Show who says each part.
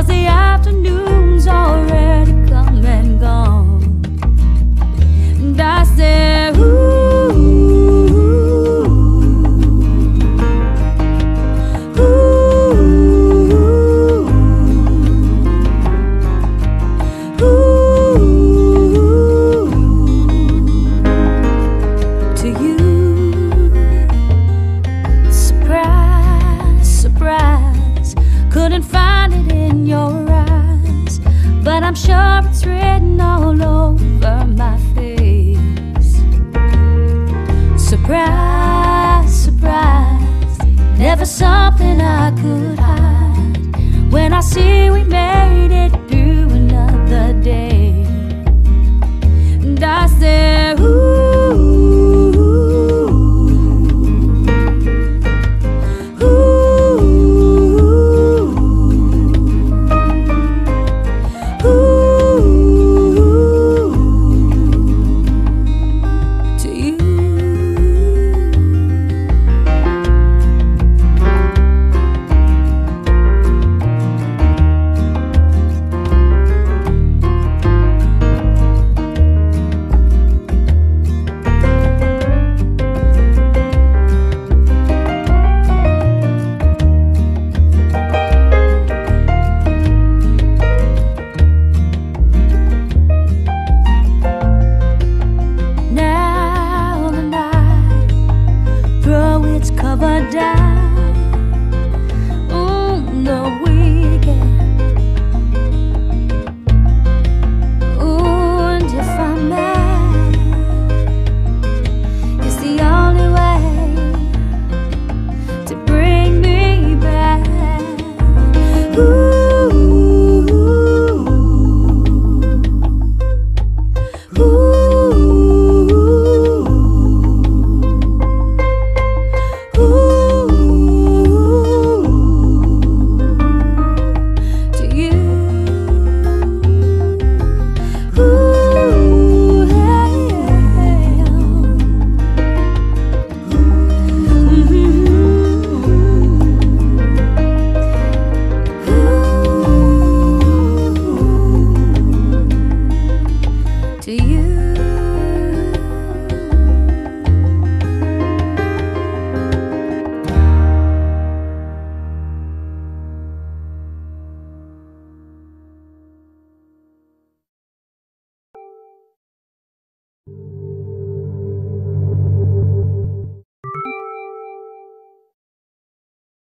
Speaker 1: 'cause the afternoon's already come and gone. And I said, ooh, ooh, ooh, to you. Surprise, surprise, couldn't find it in your eyes, but I'm sure it's written all over my face. Surprise, surprise, never something I could hide. When I see we made it through another day, and I said, ooh, cover down. The